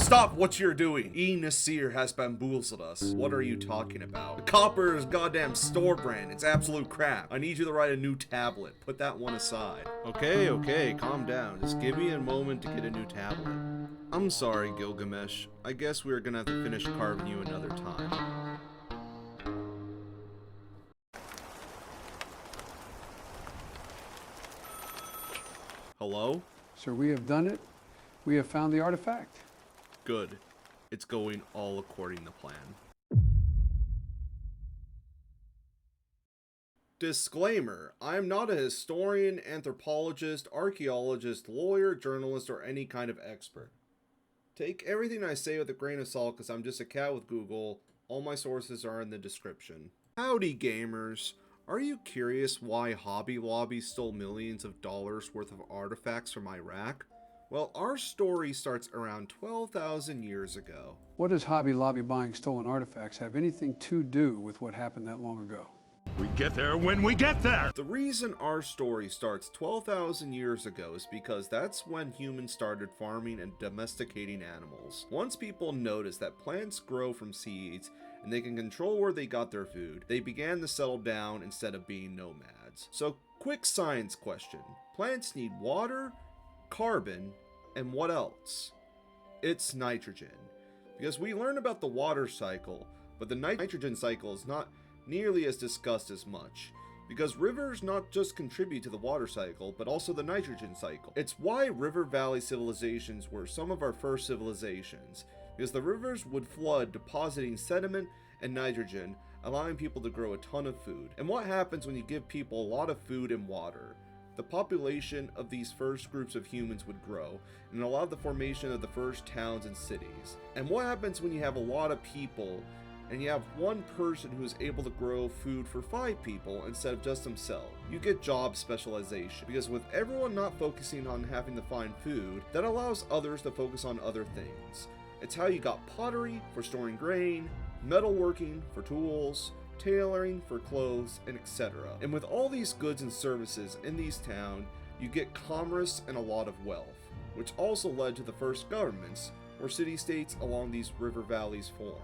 Stop what you're doing! Nasir has bamboozled us. What are you talking about? The copper is goddamn store brand. It's absolute crap. I need you to write a new tablet. Put that one aside. Okay, calm down. Just give me a moment to get a new tablet. I'm sorry, Gilgamesh. I guess we're gonna have to finish carving you another time. Hello? Sir, we have done it. We have found the artifact. Good. It's going all according to plan. Disclaimer, I am not a historian, anthropologist, archaeologist, lawyer, journalist, or any kind of expert. Take everything I say with a grain of salt because I'm just a cat with Google. All my sources are in the description. Howdy gamers. Are you curious why Hobby Lobby stole millions of dollars worth of artifacts from Iraq? Well, our story starts around 12,000 years ago. What does Hobby Lobby buying stolen artifacts have anything to do with what happened that long ago? We get there when we get there! The reason our story starts 12,000 years ago is because that's when humans started farming and domesticating animals. Once people noticed that plants grow from seeds and they can control where they got their food, they began to settle down instead of being nomads. So, quick science question. Plants need water, carbon, and what else? It's nitrogen. Because we learn about the water cycle, but the nitrogen cycle is not nearly as discussed as much. Because rivers not just contribute to the water cycle, but also the nitrogen cycle. It's why river valley civilizations were some of our first civilizations, because the rivers would flood depositing sediment and nitrogen, allowing people to grow a ton of food. And what happens when you give people a lot of food and water? The population of these first groups of humans would grow and allow the formation of the first towns and cities. And what happens when you have a lot of people and you have one person who is able to grow food for 5 people instead of just himself? You get job specialization, because with everyone not focusing on having to find food, that allows others to focus on other things. It's how you got pottery for storing grain, metalworking for tools, tailoring for clothes, and etc. And with all these goods and services in these towns, you get commerce and a lot of wealth, which also led to the first governments, or city-states along these river valleys formed.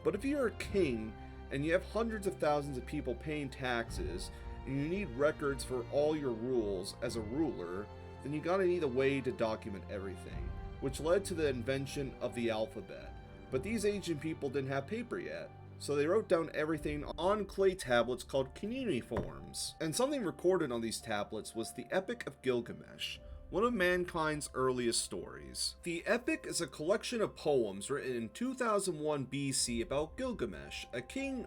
But if you're a king, and you have hundreds of thousands of people paying taxes, and you need records for all your rules as a ruler, then you gotta need a way to document everything, which led to the invention of the alphabet. But these ancient people didn't have paper yet, so they wrote down everything on clay tablets called cuneiforms. And something recorded on these tablets was the Epic of Gilgamesh, one of mankind's earliest stories. The epic is a collection of poems written in 2001 BC about Gilgamesh, a king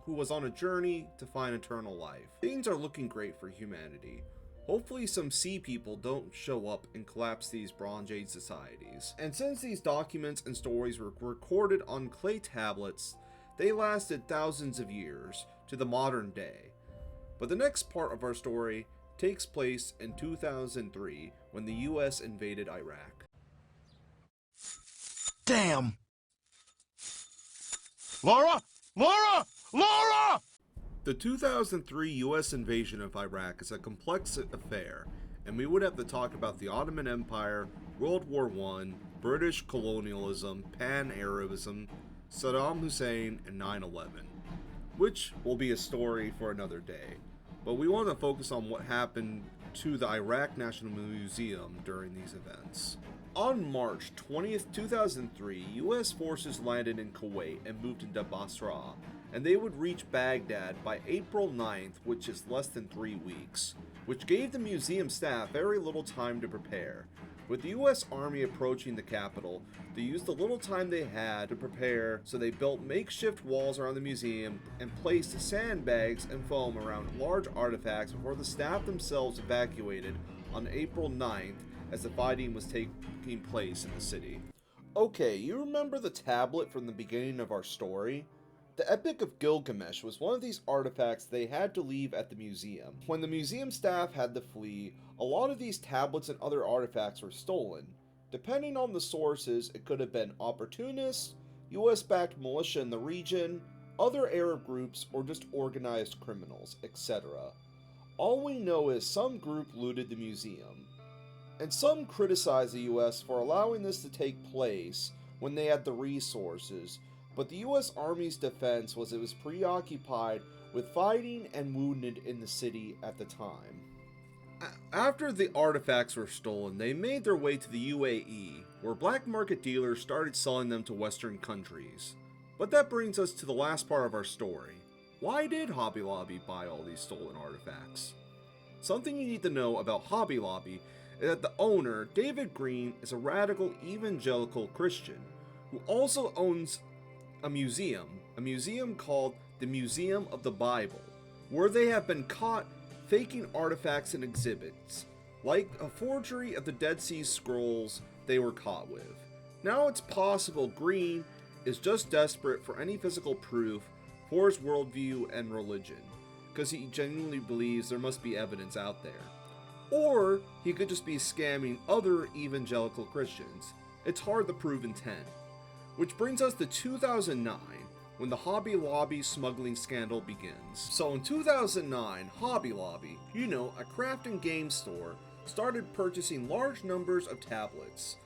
who was on a journey to find eternal life. Things are looking great for humanity. Hopefully some sea people don't show up and collapse these Bronze Age societies. And since these documents and stories were recorded on clay tablets, they lasted thousands of years to the modern day. But the next part of our story takes place in 2003 when the US invaded Iraq. Damn! Laura! Laura! Laura! The 2003 US invasion of Iraq is a complex affair, and we would have to talk about the Ottoman Empire, World War I, British colonialism, Pan-Arabism, Saddam Hussein, and 9/11, which will be a story for another day. But we want to focus on what happened to the Iraq National Museum during these events. On March 20th, 2003, US forces landed in Kuwait and moved into Basra, and they would reach Baghdad by April 9th, which is less than 3 weeks, which gave the museum staff very little time to prepare. With the US Army approaching the capital, they used the little time they had to prepare, so they built makeshift walls around the museum and placed sandbags and foam around large artifacts before the staff themselves evacuated on April 9th as the fighting was taking place in the city. Okay, you remember the tablet from the beginning of our story? The Epic of Gilgamesh was one of these artifacts they had to leave at the museum. When the museum staff had to flee, a lot of these tablets and other artifacts were stolen. Depending on the sources, it could have been opportunists, US-backed militia in the region, other Arab groups, or just organized criminals, etc. All we know is some group looted the museum. And some criticize the US for allowing this to take place when they had the resources, but the US Army's defense was it was preoccupied with fighting and wounded in the city at the time. After the artifacts were stolen, they made their way to the UAE, where black market dealers started selling them to Western countries. But that brings us to the last part of our story. Why did Hobby Lobby buy all these stolen artifacts? Something you need to know about Hobby Lobby is that the owner, David Green, is a radical evangelical Christian who also owns a museum called the Museum of the Bible, where they have been caught faking artifacts and exhibits, like a forgery of the Dead Sea Scrolls they were caught with. Now it's possible Green is just desperate for any physical proof for his worldview and religion, because he genuinely believes there must be evidence out there. Or he could just be scamming other evangelical Christians. It's hard to prove intent. Which brings us to 2009, when the Hobby Lobby smuggling scandal begins. So in 2009, Hobby Lobby, a craft and game store, started purchasing large numbers of tablets.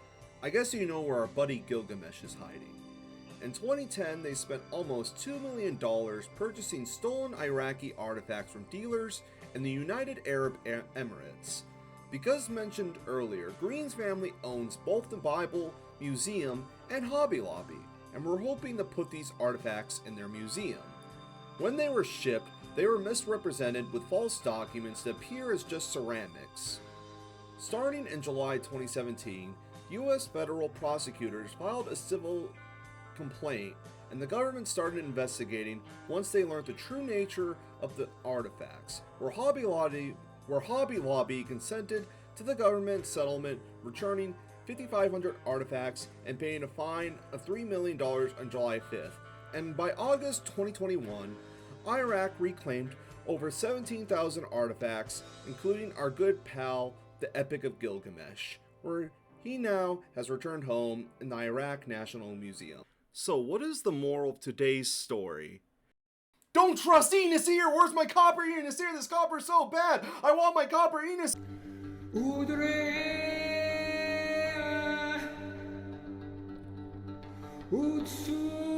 I guess you know where our buddy Gilgamesh is hiding. In 2010, they spent almost $2 million purchasing stolen Iraqi artifacts from dealers in the United Arab Emirates. Because mentioned earlier, Green's family owns both the Bible Museum and Hobby Lobby, and were hoping to put these artifacts in their museum. When they were shipped, they were misrepresented with false documents that appear as just ceramics. Starting in July 2017, U.S. federal prosecutors filed a civil complaint, and the government started investigating once they learned the true nature of the artifacts, where Hobby Lobby consented to the government settlement, returning 5,500 artifacts and paying a fine of $3 million on July 5th. And by August 2021, Iraq reclaimed over 17,000 artifacts, including our good pal, the Epic of Gilgamesh, where he now has returned home in the Iraq National Museum. So what is the moral of today's story? Don't trust Enos here! Where's my copper Enos here? This copper's so bad! I want my copper Enos! Utsu